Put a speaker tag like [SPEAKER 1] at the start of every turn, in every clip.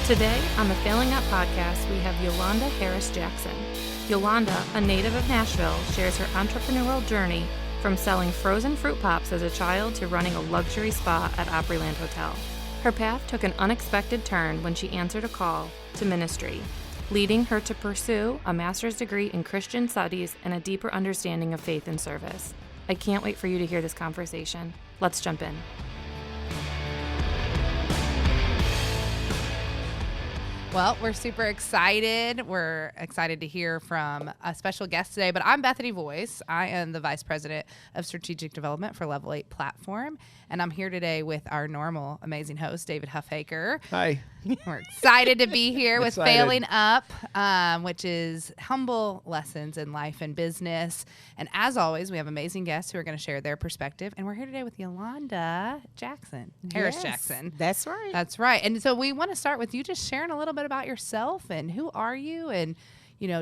[SPEAKER 1] Today on the Failing Up podcast, we have Yolanda Harris Jackson. Yolanda, a native of Nashville, shares her entrepreneurial journey from selling frozen fruit pops as a child to running a luxury spa at Opryland Hotel. Her path took an unexpected turn when she answered a call to ministry, leading her to pursue a master's degree in Christian studies and a deeper understanding of faith and service. I can't wait for you to hear this conversation. Let's jump in.
[SPEAKER 2] Well, we're super excited. We're excited to hear from a special guest today, but I'm Bethany Voice. I am the Vice President of Strategic Development for Level 8 Platform, and I'm here today with our normal amazing host, David Huffhaker.
[SPEAKER 3] Hi.
[SPEAKER 2] We're excited to be here with
[SPEAKER 3] Excited.
[SPEAKER 2] Failing Up, which is humble lessons in life and business. And as always, we have amazing guests who are going to share their perspective, and we're here today with Yolanda Jackson, Harris Jackson.
[SPEAKER 4] That's right.
[SPEAKER 2] That's right. And so we want to start with you just sharing a little bit about yourself and who are you, and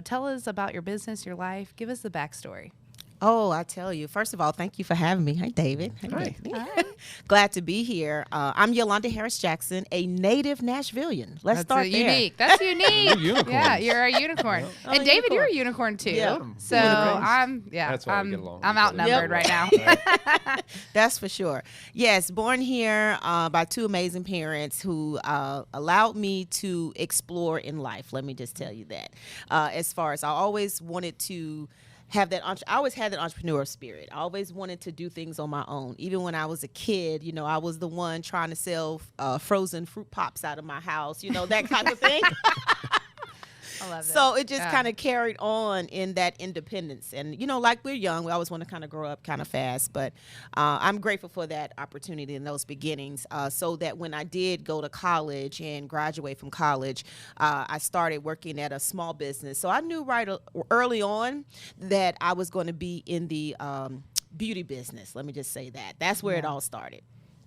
[SPEAKER 2] tell us about your business, your life. Give us the backstory.
[SPEAKER 4] Oh, I tell you. First of all, thank you for having me. Hi, David.
[SPEAKER 3] Hi.
[SPEAKER 4] Glad to be here. I'm Yolanda Harris Jackson, a native Nashvilleian. Let's start there.
[SPEAKER 2] Unique. That's unique.
[SPEAKER 3] We're unicorns.
[SPEAKER 2] Yeah, you're a unicorn.
[SPEAKER 4] I'm
[SPEAKER 2] And
[SPEAKER 4] a
[SPEAKER 2] David,
[SPEAKER 4] unicorn.
[SPEAKER 2] you're a unicorn too.
[SPEAKER 4] Yeah.
[SPEAKER 2] So
[SPEAKER 4] Unicorns.
[SPEAKER 3] That's why we get along
[SPEAKER 2] I'm
[SPEAKER 3] with each other.
[SPEAKER 2] outnumbered right now.
[SPEAKER 3] Right.
[SPEAKER 4] That's for sure. Yes, born here by two amazing parents who allowed me to explore in life. Let me just tell you that. As far as I always wanted to have that, I always had that entrepreneurial spirit. I always wanted to do things on my own. Even when I was a kid, I was the one trying to sell frozen fruit pops out of my house, that kind of thing.
[SPEAKER 2] I love
[SPEAKER 4] So it just kind of carried on in that independence. And, like we're young, we always want to kind of grow up kind of fast. But I'm grateful for that opportunity and those beginnings so that when I did go to college and graduate from college, I started working at a small business. So I knew right early on that I was going to be in the beauty business. Let me just say that. That's where it all started.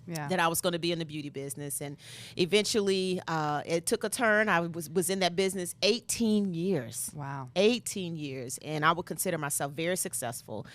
[SPEAKER 2] Yeah.
[SPEAKER 4] That I was going to be in the beauty business. And eventually it took a turn. I was in that business 18 years.
[SPEAKER 2] Wow.
[SPEAKER 4] 18 years. And I would consider myself very successful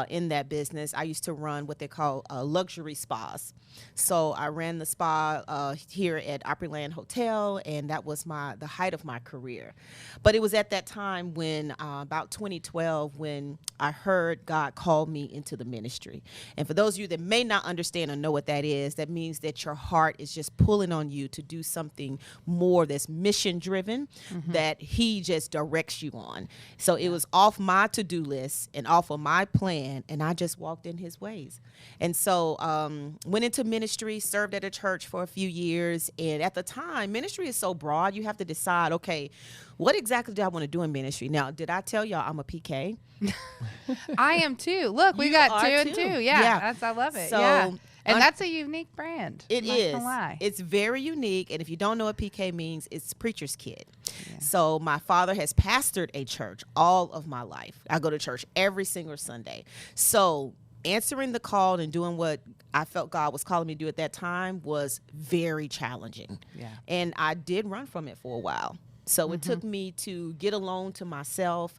[SPEAKER 4] in that business. I used to run what they call luxury spas. So I ran the spa here at Opryland Hotel, and that was the height of my career. But it was at that time when, about 2012, when I heard God call me into the ministry. And for those of you that may not understand or know what that is, that means that your heart is just pulling on you to do something more that's mission driven, that he just directs you on. So it was off my to-do list and off of my plan, and I just walked in his ways. And so went into ministry, served at a church for a few years. And at the time, ministry is so broad, you have to decide, okay, what exactly do I want to do in ministry? Now, did I tell y'all I'm a PK?
[SPEAKER 2] I am too. Look, we
[SPEAKER 4] You
[SPEAKER 2] got
[SPEAKER 4] are
[SPEAKER 2] 2 and
[SPEAKER 4] too.
[SPEAKER 2] 2. Yeah,
[SPEAKER 4] Yeah.
[SPEAKER 2] I love it.
[SPEAKER 4] So,
[SPEAKER 2] yeah. And that's a unique brand.
[SPEAKER 4] It
[SPEAKER 2] Not
[SPEAKER 4] is.
[SPEAKER 2] gonna lie.
[SPEAKER 4] It's very unique. And if you don't know what PK means, it's preacher's kid. Yeah. So my father has pastored a church all of my life. I go to church every single Sunday. So answering the call and doing what I felt God was calling me to do at that time was very challenging.
[SPEAKER 2] Yeah.
[SPEAKER 4] And I did run from it for a while. So it took me to get alone to myself,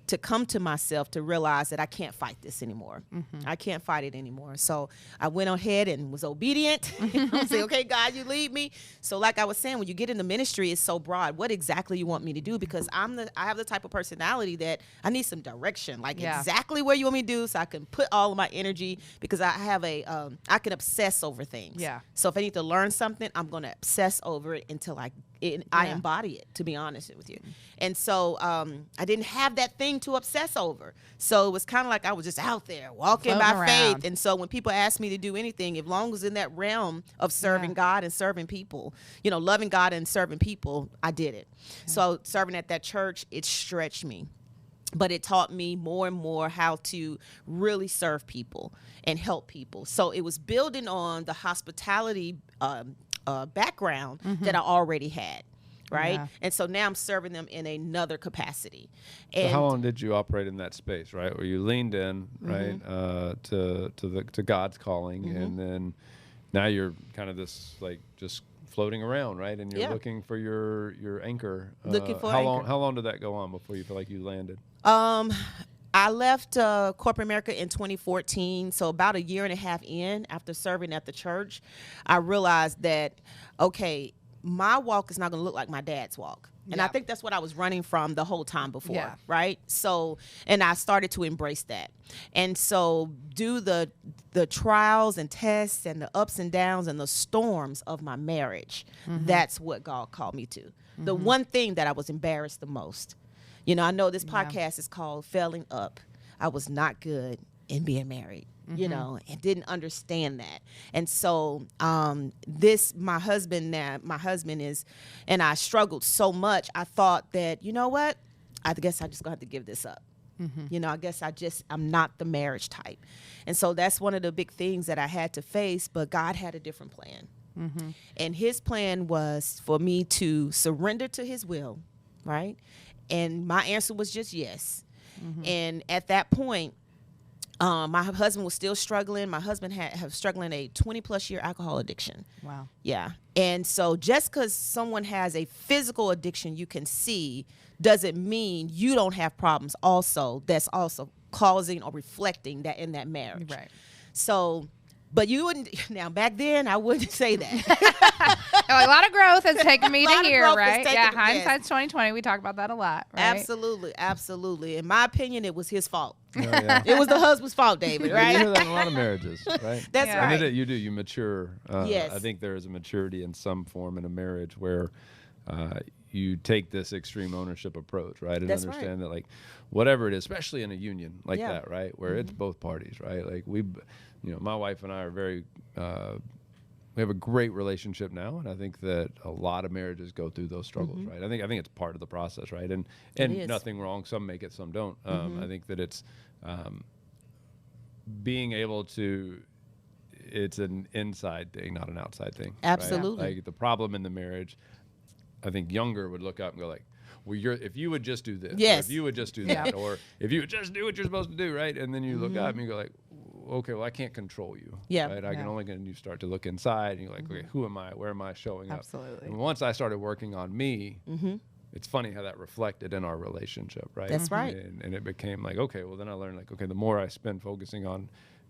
[SPEAKER 4] to come to myself, to realize that I can't fight this anymore. I can't fight it anymore. So I went ahead and was obedient. I say, okay, God, you lead me. So like I was saying, when you get into ministry, it's so broad. What exactly you want me to do? Because I have the type of personality that I need some direction, like exactly where you want me to do, so I can put all of my energy, because I have I can obsess over things.
[SPEAKER 2] Yeah.
[SPEAKER 4] So if I need to learn something, I'm going to obsess over it until I embody it, to be honest with you. And so I didn't have that thing to obsess over. So it was kind of like I was just out there walking
[SPEAKER 2] Floating
[SPEAKER 4] by
[SPEAKER 2] around.
[SPEAKER 4] faith. And so when people ask me to do anything, as long as in that realm of serving God and serving people, loving God and serving people, I did it. So serving at that church, it stretched me. But it taught me more and more how to really serve people and help people. So it was building on the hospitality background that I already had, right? Yeah. And so now I'm serving them in another capacity.
[SPEAKER 3] So
[SPEAKER 4] And
[SPEAKER 3] how long did you operate in that space, right? Where you leaned in, right, to God's calling, and then now you're kind of this just floating around, right? And you're looking for your anchor.
[SPEAKER 4] Looking for
[SPEAKER 3] how
[SPEAKER 4] anchor.
[SPEAKER 3] How long did that go on before you feel like you landed?
[SPEAKER 4] I left corporate America in 2014, so about a year and a half in, after serving at the church, I realized that, okay, my walk is not going to look like my dad's walk. And I think that's what I was running from the whole time before, right? So, and I started to embrace that. And so do the trials and tests and the ups and downs and the storms of my marriage. That's what God called me to. The one thing that I was embarrassed the most. You know, I know this podcast is called Failing Up. I was not good in being married. You know, and didn't understand that. And so my husband is, and I struggled so much, I thought that, you know what, I guess I just gonna have to give this up. You know, I guess I'm not the marriage type. And so that's one of the big things that I had to face, but God had a different plan. And his plan was for me to surrender to his will, right? And my answer was just yes. And at that point, my husband was still struggling. My husband had struggling a 20-plus year alcohol addiction.
[SPEAKER 2] Wow.
[SPEAKER 4] Yeah. And so just because someone has a physical addiction you can see doesn't mean you don't have problems also that's also causing or reflecting that in that marriage.
[SPEAKER 2] Right.
[SPEAKER 4] So, but you wouldn't, now back then I wouldn't say that.
[SPEAKER 2] A lot of growth has taken me to here,
[SPEAKER 4] growth has
[SPEAKER 2] right?
[SPEAKER 4] taken-
[SPEAKER 2] Yeah,
[SPEAKER 4] yes.
[SPEAKER 2] hindsight's 2020. We talk about that a lot, right?
[SPEAKER 4] Absolutely. Absolutely. In my opinion, it was his fault.
[SPEAKER 3] Oh, yeah.
[SPEAKER 4] It was the husband's fault, David,
[SPEAKER 3] You
[SPEAKER 4] right?
[SPEAKER 3] hear that in a lot of marriages, right?
[SPEAKER 4] That's
[SPEAKER 2] Yeah.
[SPEAKER 4] right.
[SPEAKER 3] And you mature.
[SPEAKER 4] Yes.
[SPEAKER 3] I think there is a maturity in some form in a marriage where you take this extreme ownership approach, right? And
[SPEAKER 4] That's right.
[SPEAKER 3] understand that, like, whatever it is, especially in a union like
[SPEAKER 4] Yeah.
[SPEAKER 3] that, right? Where it's both parties, right? Like my wife and I are very, we have a great relationship now, and I think that a lot of marriages go through those struggles, right? I think it's part of the process, right? And
[SPEAKER 4] is.
[SPEAKER 3] nothing wrong. Some make it, some don't. I think that it's being able to. It's an inside thing, not an outside thing. right?
[SPEAKER 4] Absolutely.
[SPEAKER 3] Like the problem in the marriage, I think younger would look up and go like, well, if you would just do this,
[SPEAKER 4] Yes.
[SPEAKER 3] or if you would just do that, or if you would just do what you're supposed to do, right? And then you look up and you go like, okay, well, I can't control you.
[SPEAKER 4] Yeah.
[SPEAKER 3] Right? I can only, and you start to look inside and you're like, okay, who am I? Where am I showing up?
[SPEAKER 2] Absolutely.
[SPEAKER 3] And once I started working on me, it's funny how that reflected in our relationship, right?
[SPEAKER 4] That's right.
[SPEAKER 3] And it became like, okay, well, then I learned like, okay, the more I spend focusing on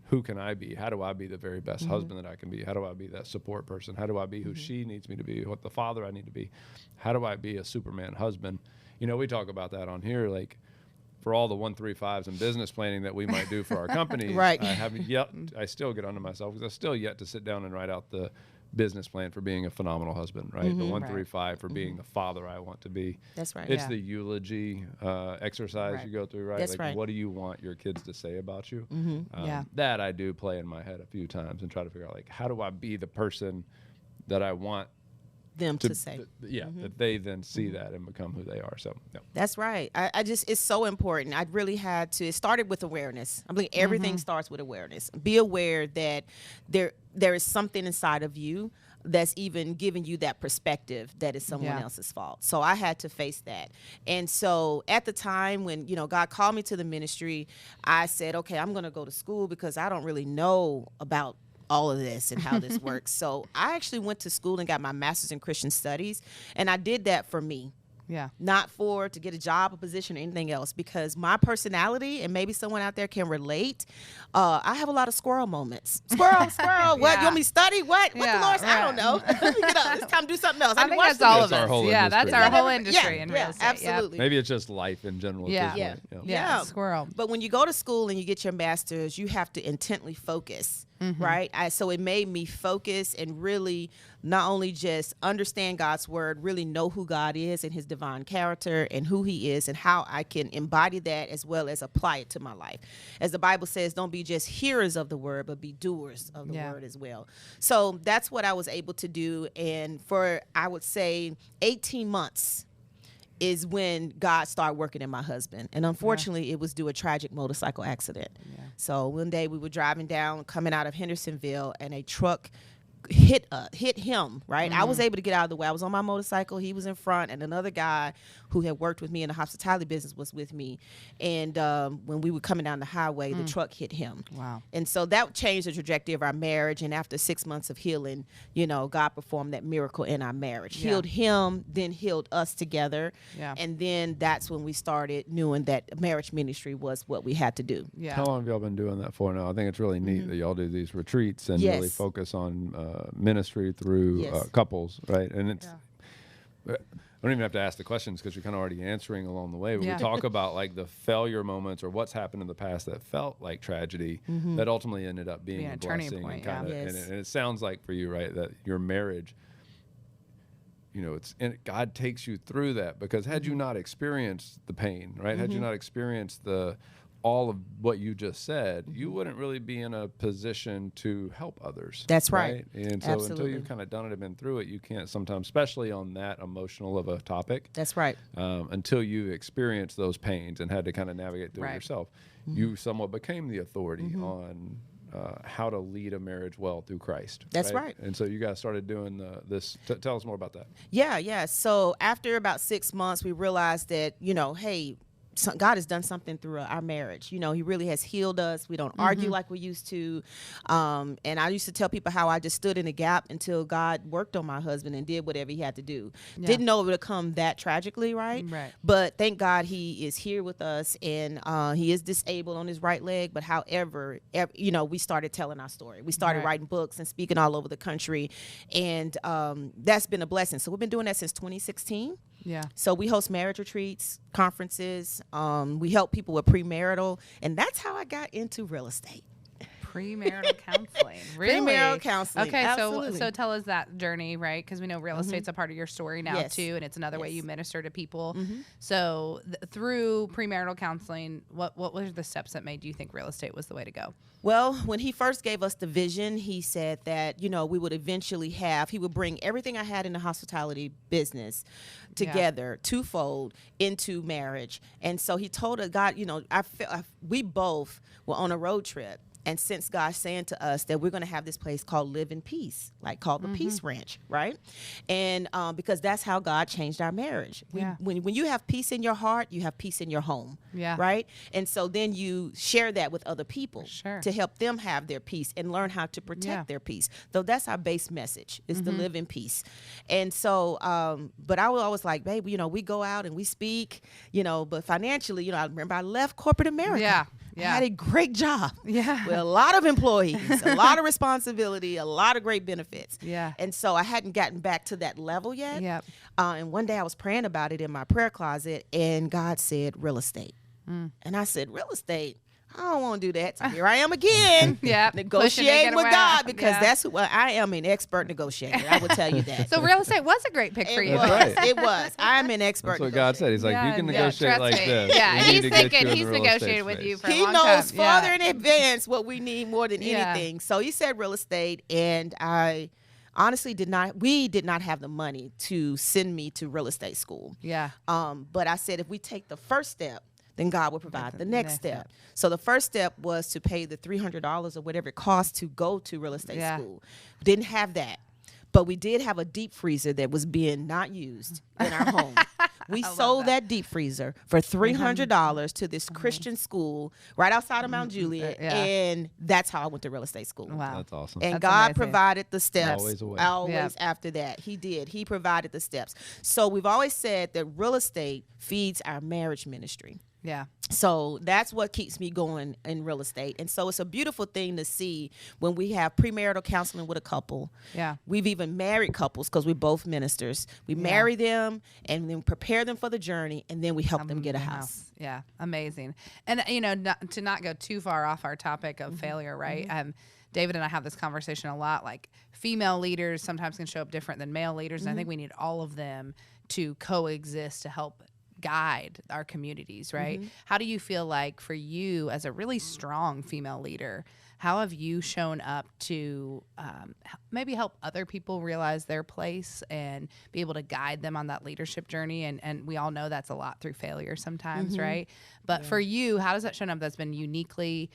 [SPEAKER 3] who can I be? How do I be the very best husband that I can be? How do I be that support person? How do I be who she needs me to be? What the father I need to be? How do I be a Superman husband? You know, we talk about that on here, like for all the 1-3-5s in business planning that we might do for our companies.
[SPEAKER 4] Right.
[SPEAKER 3] I still get onto myself because I still yet to sit down and write out the business plan for being a phenomenal husband, right? The 1-3-5 for being the father I want to be.
[SPEAKER 4] That's right.
[SPEAKER 3] It's
[SPEAKER 2] Yeah.
[SPEAKER 3] the eulogy exercise
[SPEAKER 2] Right.
[SPEAKER 3] you go through, right?
[SPEAKER 4] That's
[SPEAKER 3] like,
[SPEAKER 4] right.
[SPEAKER 3] what do you want your kids to say about you?
[SPEAKER 2] Yeah.
[SPEAKER 3] That I do play in my head a few times and try to figure out, like, how do I be the person that I want
[SPEAKER 4] Them to say.
[SPEAKER 3] that they then see that and become who they are. So, yeah.
[SPEAKER 4] That's right. I just, it's so important. I really had to, it started with awareness. I believe everything starts with awareness. Be aware that there is something inside of you that's even giving you that perspective that is someone else's fault. So I had to face that. And so at the time when, God called me to the ministry, I said, okay, I'm going to go to school because I don't really know about all of this and how this works. So I actually went to school and got my master's in Christian studies. And I did that for me.
[SPEAKER 2] Yeah.
[SPEAKER 4] Not to get a job, a position, or anything else, because my personality, and maybe someone out there can relate, I have a lot of squirrel moments. Squirrel, what? You want me to study? What? What the Lord said? I don't know. Let me get up. It's time to do something else.
[SPEAKER 2] I think that's all of
[SPEAKER 3] That's our
[SPEAKER 2] us.
[SPEAKER 3] whole
[SPEAKER 2] Yeah,
[SPEAKER 3] industry.
[SPEAKER 2] that's our whole
[SPEAKER 4] Yeah,
[SPEAKER 2] industry in real estate.
[SPEAKER 4] absolutely.
[SPEAKER 3] Maybe it's just life in general. at
[SPEAKER 2] Yeah.
[SPEAKER 3] this
[SPEAKER 4] Yeah.
[SPEAKER 3] point.
[SPEAKER 2] Yeah. Squirrel.
[SPEAKER 4] But when you go to school and you get your master's, you have to intently focus, right? So it made me focus and really not only just understand God's word, really know who God is and his divine character and who he is and how I can embody that as well as apply it to my life. As the Bible says, don't be just hearers of the word, but be doers of the word as well. So that's what I was able to do. And for, I would say, 18 months is when God started working in my husband. And unfortunately, it was due a tragic motorcycle accident. So one day we were driving down, coming out of Hendersonville, and a truck hit him, right? I was able to get out of the way. I was on my motorcycle. He was in front, and another guy who had worked with me in the hospitality business was with me. And when we were coming down the highway, the truck hit him.
[SPEAKER 2] Wow.
[SPEAKER 4] And so that changed the trajectory of our marriage. And after 6 months of healing, God performed that miracle in our marriage.
[SPEAKER 2] Yeah.
[SPEAKER 4] Healed him, then healed us together.
[SPEAKER 2] Yeah.
[SPEAKER 4] And then that's when we started knowing that marriage ministry was what we had to do.
[SPEAKER 2] Yeah.
[SPEAKER 3] How long have y'all been doing that for now? I think it's really neat that y'all do these retreats and really
[SPEAKER 4] Yes.
[SPEAKER 3] focus on ministry through
[SPEAKER 4] Yes.
[SPEAKER 3] couples, right? And it's I don't even have to ask the questions because you're kind of already answering along the way. But
[SPEAKER 2] Yeah.
[SPEAKER 3] we talk about like the failure moments or what's happened in the past that felt like tragedy that ultimately ended up being a
[SPEAKER 2] turning
[SPEAKER 3] blessing.
[SPEAKER 2] point,
[SPEAKER 3] And, kinda,
[SPEAKER 4] Yes.
[SPEAKER 3] and it sounds like for you, right, that your marriage, you know, God takes you through that because had you not experienced the pain, right, had you not experienced all of what you just said, you wouldn't really be in a position to help others.
[SPEAKER 4] That's right.
[SPEAKER 3] And so until
[SPEAKER 4] Absolutely.
[SPEAKER 3] you've kind of done it and been through it, you can't sometimes, especially on that emotional of a topic,
[SPEAKER 4] That's right.
[SPEAKER 3] until you've experienced those pains and had to kind of navigate through it
[SPEAKER 2] Right.
[SPEAKER 3] yourself. You somewhat became the authority on how to lead a marriage well through Christ.
[SPEAKER 4] That's right.
[SPEAKER 3] And so you guys started doing this. Tell us more about that.
[SPEAKER 4] Yeah. So after about 6 months, we realized that, hey, God has done something through our marriage. He really has healed us. We don't argue like we used to. And I used to tell people how I just stood in the gap until God worked on my husband and did whatever he had to do.
[SPEAKER 2] Yeah.
[SPEAKER 4] Didn't know it would come that tragically, right?
[SPEAKER 2] Right.
[SPEAKER 4] But thank God he is here with us, and he is disabled on his right leg. But however, we started telling our story. We started
[SPEAKER 2] Right.
[SPEAKER 4] writing books and speaking all over the country. And that's been a blessing. So we've been doing that since 2016.
[SPEAKER 2] Yeah.
[SPEAKER 4] So we host marriage retreats, conferences. We help people with premarital, and that's how I got into real estate.
[SPEAKER 2] Premarital counseling. Really?
[SPEAKER 4] Premarital counseling.
[SPEAKER 2] Okay,
[SPEAKER 4] Absolutely.
[SPEAKER 2] so tell us that journey, right? Because we know real estate's a part of your story now
[SPEAKER 4] Yes.
[SPEAKER 2] too, and it's another way
[SPEAKER 4] Yes.
[SPEAKER 2] you minister to people. So through premarital counseling, what were the steps that made you think real estate was the way to go?
[SPEAKER 4] Well, when he first gave us the vision, he said that, we would eventually he would bring everything I had in the hospitality together, twofold, into marriage. And so he told us, God, we both were on a road trip. And since God's saying to us that we're going to have this place called Live in Peace, called the Peace Ranch, right? And because that's how God changed our marriage.
[SPEAKER 2] Yeah.
[SPEAKER 4] When you have peace in your heart, you have peace in your home,
[SPEAKER 2] Yeah.
[SPEAKER 4] right? And so then you share that with other people
[SPEAKER 2] Sure.
[SPEAKER 4] to help them have their peace and learn how to protect
[SPEAKER 2] Yeah.
[SPEAKER 4] their peace. So that's our base message, is to live in peace. And so, but I was always like, babe, we go out and we speak, but financially, I remember I left corporate America.
[SPEAKER 2] Yeah.
[SPEAKER 4] I had a great job.
[SPEAKER 2] Yeah.
[SPEAKER 4] With a lot of employees, a lot of responsibility, a lot of great benefits.
[SPEAKER 2] Yeah.
[SPEAKER 4] And so I hadn't gotten back to that level yet.
[SPEAKER 2] Yep.
[SPEAKER 4] And one day I was praying about it in my prayer closet, and God said, real estate. And I said, real estate? I don't want to do that. So here I am again,
[SPEAKER 2] Yep.
[SPEAKER 4] negotiating with
[SPEAKER 2] around.
[SPEAKER 4] God, because
[SPEAKER 2] Yeah.
[SPEAKER 4] that's who I am, an expert negotiator. I will tell you that.
[SPEAKER 2] So real estate was a great pick for
[SPEAKER 4] it
[SPEAKER 2] you.
[SPEAKER 4] was.
[SPEAKER 3] That's right.
[SPEAKER 4] It was. I'm an expert.
[SPEAKER 3] That's what God said. He's like, you can negotiate
[SPEAKER 2] trust
[SPEAKER 3] like
[SPEAKER 2] me.
[SPEAKER 3] this.
[SPEAKER 2] Yeah,
[SPEAKER 3] We
[SPEAKER 2] and
[SPEAKER 3] need
[SPEAKER 2] he's
[SPEAKER 3] to get you
[SPEAKER 2] thinking
[SPEAKER 3] in
[SPEAKER 2] he's
[SPEAKER 3] the real
[SPEAKER 2] negotiated
[SPEAKER 3] estate
[SPEAKER 2] with you
[SPEAKER 3] space.
[SPEAKER 2] for a
[SPEAKER 4] He
[SPEAKER 2] long
[SPEAKER 4] knows
[SPEAKER 2] time.
[SPEAKER 4] farther
[SPEAKER 2] Yeah.
[SPEAKER 4] in advance what we need more than
[SPEAKER 2] Yeah.
[SPEAKER 4] anything. So he said real estate, and I honestly we did not have the money to send me to real estate school.
[SPEAKER 2] Yeah.
[SPEAKER 4] But I said, if we take the first step, then God will provide the next
[SPEAKER 2] next
[SPEAKER 4] step.
[SPEAKER 2] step.
[SPEAKER 4] So the first step was to pay the $300 or whatever it cost to go to real estate
[SPEAKER 2] Yeah.
[SPEAKER 4] school. Didn't have that. But we did have a deep freezer that was being not used in our home. We sold that deep freezer for $300 to this Christian school right outside of Mount Juliet.
[SPEAKER 2] Yeah.
[SPEAKER 4] And that's how I went to real estate school.
[SPEAKER 2] Wow.
[SPEAKER 3] That's awesome.
[SPEAKER 4] And
[SPEAKER 2] That's
[SPEAKER 4] God
[SPEAKER 2] amazing.
[SPEAKER 4] provided the steps.
[SPEAKER 3] Always a way.
[SPEAKER 4] Always
[SPEAKER 2] Yep.
[SPEAKER 4] after that. He did. He provided the steps. So we've always said that real estate feeds our marriage ministry.
[SPEAKER 2] Yeah.
[SPEAKER 4] So that's what keeps me going in real estate. And so it's a beautiful thing to see when we have premarital counseling with a couple.
[SPEAKER 2] Yeah.
[SPEAKER 4] We've even married couples because we're both ministers. We marry them and then prepare them for the journey, and then we help them get a house.
[SPEAKER 2] Yeah, amazing. And to not go too far off our topic of failure, right? David and I have this conversation a lot. Like, female leaders sometimes can show up different than male leaders, and I think we need all of them to coexist to help guide our communities, right? How do you feel like, for you as a really strong female leader, how have you shown up to maybe help other people realize their place and be able to guide them on that leadership journey? And we all know that's a lot through failure sometimes, right? But for you, how does that show up that's been uniquely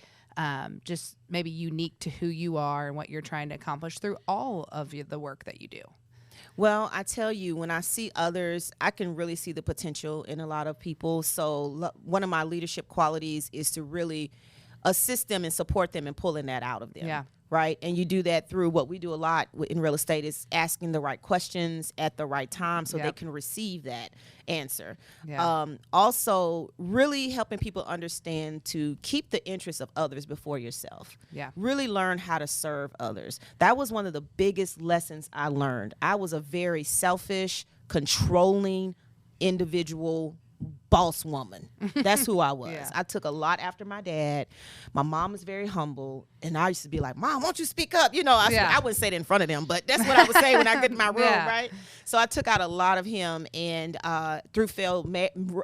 [SPEAKER 2] just maybe unique to who you are and what you're trying to accomplish through all of the work that you do?
[SPEAKER 4] Well, I tell you, when I see others, I can really see the potential in a lot of people. So one of my leadership qualities is to really assist them and support them and pulling that out of them.
[SPEAKER 2] Yeah.
[SPEAKER 4] Right. And you do that through what we do a lot in real estate is asking the right questions at the right time so they can receive that answer.
[SPEAKER 2] Yeah.
[SPEAKER 4] Also, really helping people understand to keep the interests of others before yourself.
[SPEAKER 2] Yeah.
[SPEAKER 4] Really learn how to serve others. That was one of the biggest lessons I learned. I was a very selfish, controlling individual boss woman. That's who I was.
[SPEAKER 2] Yeah.
[SPEAKER 4] I took a lot after my dad. My mom was very humble, and I used to be like, "Mom, won't you speak up?" I wouldn't say it in front of them, but that's what I would say when I get in my room, right? So I took out a lot of him, and through failed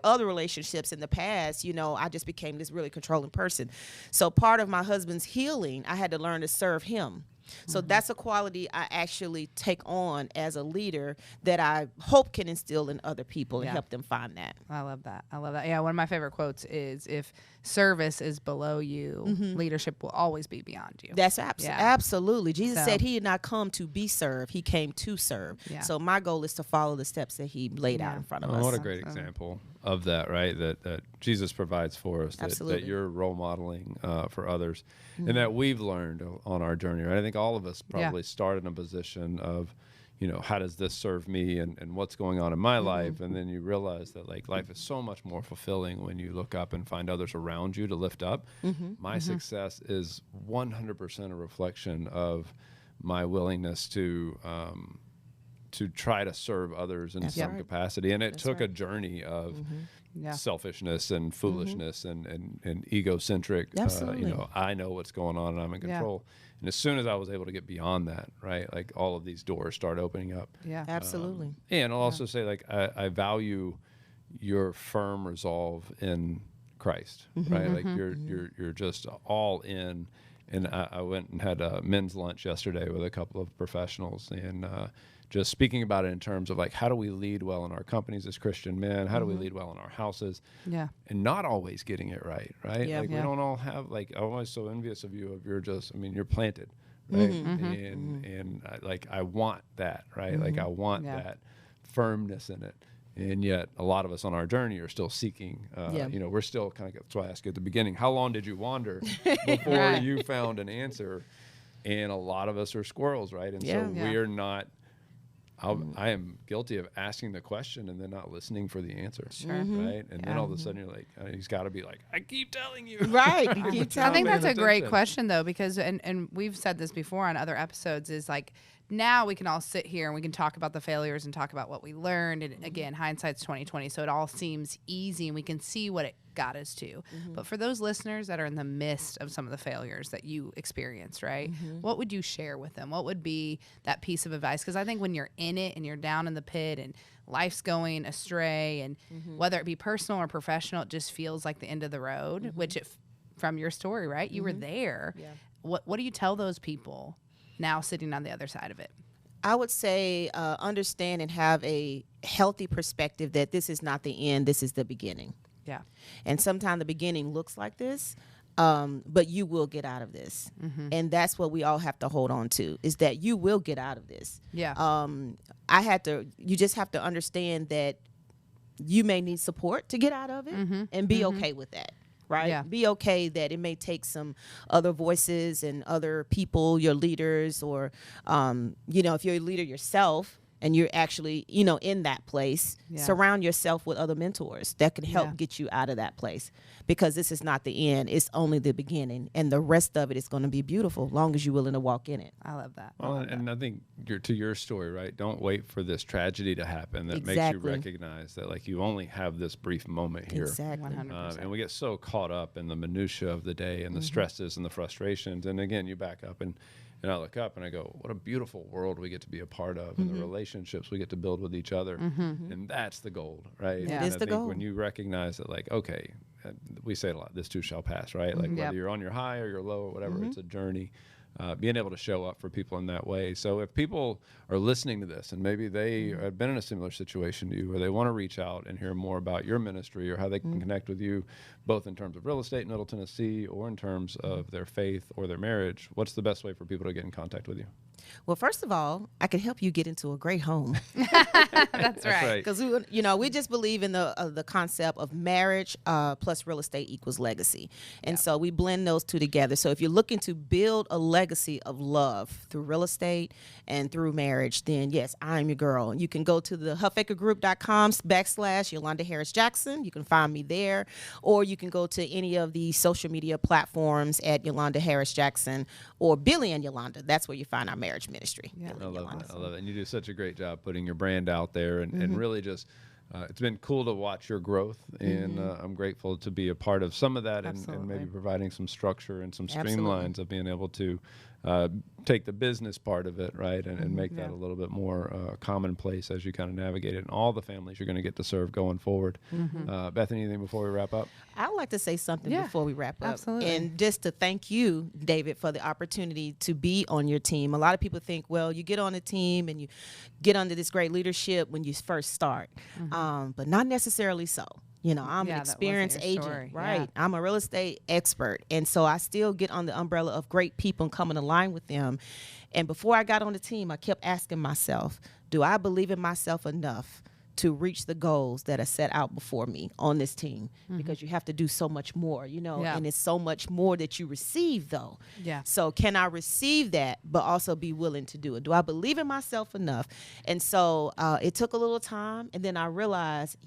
[SPEAKER 4] other relationships in the past, I just became this really controlling person. So part of my husband's healing, I had to learn to serve him. So that's a quality I actually take on as a leader that I hope can instill in other people and help them find that.
[SPEAKER 2] I love that. Yeah, one of my favorite quotes is, if service is below you, leadership will always be beyond you.
[SPEAKER 4] That's absolutely. Jesus said he did not come to be served. He came to serve. Yeah. So my goal is to follow the steps that he laid out in front of us.
[SPEAKER 3] What a great example of that, right? That Jesus provides for us, that you're role modeling for others, and that we've learned on our journey, right? I think all of us probably start in a position of, how does this serve me and what's going on in my life? And then you realize that life is so much more fulfilling when you look up and find others around you to lift up. My success is 100% a reflection of my willingness to try to serve others in some capacity. And it took a journey of selfishness and foolishness and egocentric, I know what's going on and I'm in control. And as soon as I was able to get beyond that, right, all of these doors start opening up.
[SPEAKER 2] Yeah,
[SPEAKER 4] absolutely.
[SPEAKER 3] And I'll also say, I value your firm resolve in Christ, right? You're just all in. And I went and had a men's lunch yesterday with a couple of professionals, and just speaking about it in terms of how do we lead well in our companies as Christian men? How do we lead well in our houses? Yeah. And not always getting it right? Yeah. We don't all have, I'm always so envious of you, you're planted, right? And I want that, right? I want that firmness in it. And yet a lot of us on our journey are still seeking, we're still that's why I asked you at the beginning, how long did you wander before you found an answer? And a lot of us are squirrels, right? And so we are not, I am guilty of asking the question and then not listening for the answer, right? And then all of a sudden you're he's got to be I keep telling you.
[SPEAKER 4] Right.
[SPEAKER 2] I think that's a great question though, because, and we've said this before on other episodes, is now we can all sit here and we can talk about the failures and talk about what we learned. And again, hindsight's 20/20, so it all seems easy and we can see what it got us to. But for those listeners that are in the midst of some of the failures that you experienced, right? What would you share with them? What would be that piece of advice? Because I think when you're in it and you're down in the pit and life's going astray, and whether it be personal or professional, it just feels like the end of the road, which from your story, right? You were there. Yeah. What do you tell those people now sitting on the other side of it?
[SPEAKER 4] I would say understand and have a healthy perspective that this is not the end, this is the beginning. Yeah. And sometimes the beginning looks like this, but you will get out of this. And that's what we all have to hold on to, is that you will get out of this. Yeah. You just have to understand that you may need support to get out of it, and be okay with that. Right? Yeah. Be okay that it may take some other voices and other people, your leaders, or, if you're a leader yourself and you're actually, in that place, surround yourself with other mentors that can help get you out of that place, because this is not the end. It's only the beginning, and the rest of it is going to be beautiful as long as you're willing to walk in it.
[SPEAKER 2] I love that.
[SPEAKER 3] Well, and I think to your story, right? Don't wait for this tragedy to happen that makes you recognize that you only have this brief moment here.
[SPEAKER 4] Exactly.
[SPEAKER 2] 100%.
[SPEAKER 3] And we get so caught up in the minutia of the day and the stresses and the frustrations. And again, you back up and I look up and I go, what a beautiful world we get to be a part of, and the relationships we get to build with each other. And that's the gold, right?
[SPEAKER 4] Yeah. It is the gold.
[SPEAKER 3] When you recognize that, we say it a lot, this too shall pass, right? Whether you're on your high or your low or whatever, it's a journey. being able to show up for people in that way. So if people are listening to this and maybe they have been in a similar situation to you, or they want to reach out and hear more about your ministry or how they can connect with you, both in terms of real estate in Middle Tennessee or in terms of their faith or their marriage, what's the best way for people to get in contact with you?
[SPEAKER 4] Well, first of all, I can help you get into a great home.
[SPEAKER 2] That's right.
[SPEAKER 4] Because we just believe in the concept of marriage plus real estate equals legacy, and so we blend those two together. So if you're looking to build a legacy of love through real estate and through marriage, then yes, I'm your girl. You can go to the huffacregroup.com/Yolanda Harris Jackson. You can find me there, or you can go to any of the social media platforms at Yolanda Harris Jackson or Billy and Yolanda. That's where you find our marriage ministry.
[SPEAKER 2] Yeah.
[SPEAKER 3] I love that. I love it. And you do such a great job putting your brand out there and really just, it's been cool to watch your growth. And I'm grateful to be a part of some of that and maybe providing some structure and some streamlines of being able to take the business part of it, right, and make that a little bit more commonplace as you kind of navigate it and all the families you're going to get to serve going forward. Bethany, anything before we wrap up?
[SPEAKER 4] I would like to say something before we wrap up.
[SPEAKER 2] Absolutely.
[SPEAKER 4] And just to thank you, David, for the opportunity to be on your team. A lot of people think, well, you get on a team and you get under this great leadership when you first start, but not necessarily so. I'm an experienced agent, right? Yeah. I'm a real estate expert. And so I still get on the umbrella of great people and come in line with them. And before I got on the team, I kept asking myself, do I believe in myself enough to reach the goals that are set out before me on this team? Because you have to do so much more, and it's so much more that you receive, though.
[SPEAKER 2] Yeah.
[SPEAKER 4] So can I receive that, but also be willing to do it? Do I believe in myself enough? And so it took a little time, and then I realized,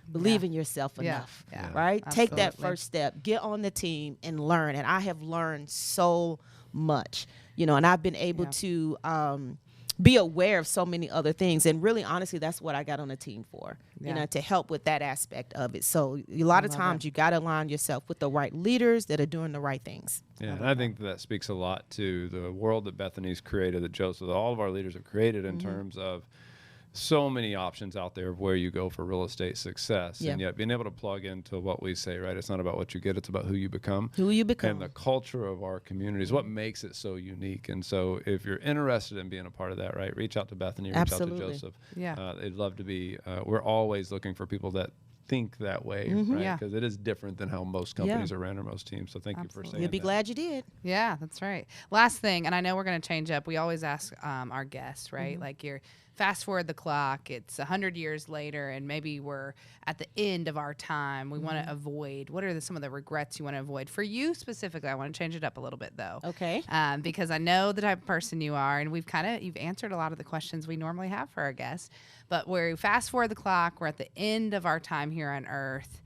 [SPEAKER 4] believe in yourself enough, right?
[SPEAKER 2] Absolutely.
[SPEAKER 4] Take that first step, get on the team and learn. And I have learned so much, and I've been able to be aware of so many other things. And really, honestly, that's what I got on the team for, to help with that aspect of it. So a lot of times you got to align yourself with the right leaders that are doing the right things.
[SPEAKER 3] Yeah, and I think that speaks a lot to the world that Bethany's created, that Joseph, that all of our leaders have created in terms of so many options out there of where you go for real estate success. And yet being able to plug into what we say, right? It's not about what you get, it's about who you become.
[SPEAKER 4] Who you become.
[SPEAKER 3] And the culture of our community is what makes it so unique. And so if you're interested in being a part of that, right, reach out to Bethany, reach out to Joseph.
[SPEAKER 2] Yeah.
[SPEAKER 3] They'd love to be, we're always looking for people that think that way, right? Because it is different than how most companies are ran or most teams. So thank you for saying
[SPEAKER 4] You'll be
[SPEAKER 3] that.
[SPEAKER 4] glad you did.
[SPEAKER 2] Yeah, that's right. Last thing, and I know we're going to change up. We always ask our guests, right? Like you're fast forward the clock, it's 100 years later, and maybe we're at the end of our time. We want to avoid, what are some of the regrets you want to avoid? For you specifically, I want to change it up a little bit, though.
[SPEAKER 4] Okay.
[SPEAKER 2] Because I know the type of person you are, and you've answered a lot of the questions we normally have for our guests. But we fast forward the clock, we're at the end of our time here on Earth.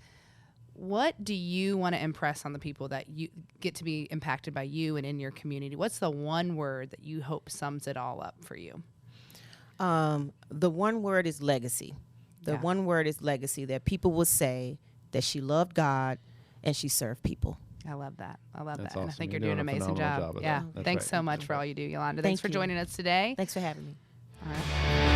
[SPEAKER 2] What do you want to impress on the people that you get to be impacted by you and in your community? What's the one word that you hope sums it all up for you?
[SPEAKER 4] The one word is legacy. The one word is legacy, that people will say that she loved God and she served people.
[SPEAKER 2] I love that. I love
[SPEAKER 3] That's
[SPEAKER 2] that. And I
[SPEAKER 3] awesome.
[SPEAKER 2] think
[SPEAKER 3] You're
[SPEAKER 2] you're doing an
[SPEAKER 3] doing a
[SPEAKER 2] amazing
[SPEAKER 3] phenomenal
[SPEAKER 2] job.
[SPEAKER 3] job of
[SPEAKER 2] Yeah.
[SPEAKER 3] that. That's
[SPEAKER 2] Thanks
[SPEAKER 3] right.
[SPEAKER 2] so much for all you do, Yolanda.
[SPEAKER 4] Thank
[SPEAKER 2] Thanks for
[SPEAKER 4] you.
[SPEAKER 2] joining us today.
[SPEAKER 4] Thanks for having me.
[SPEAKER 2] All right.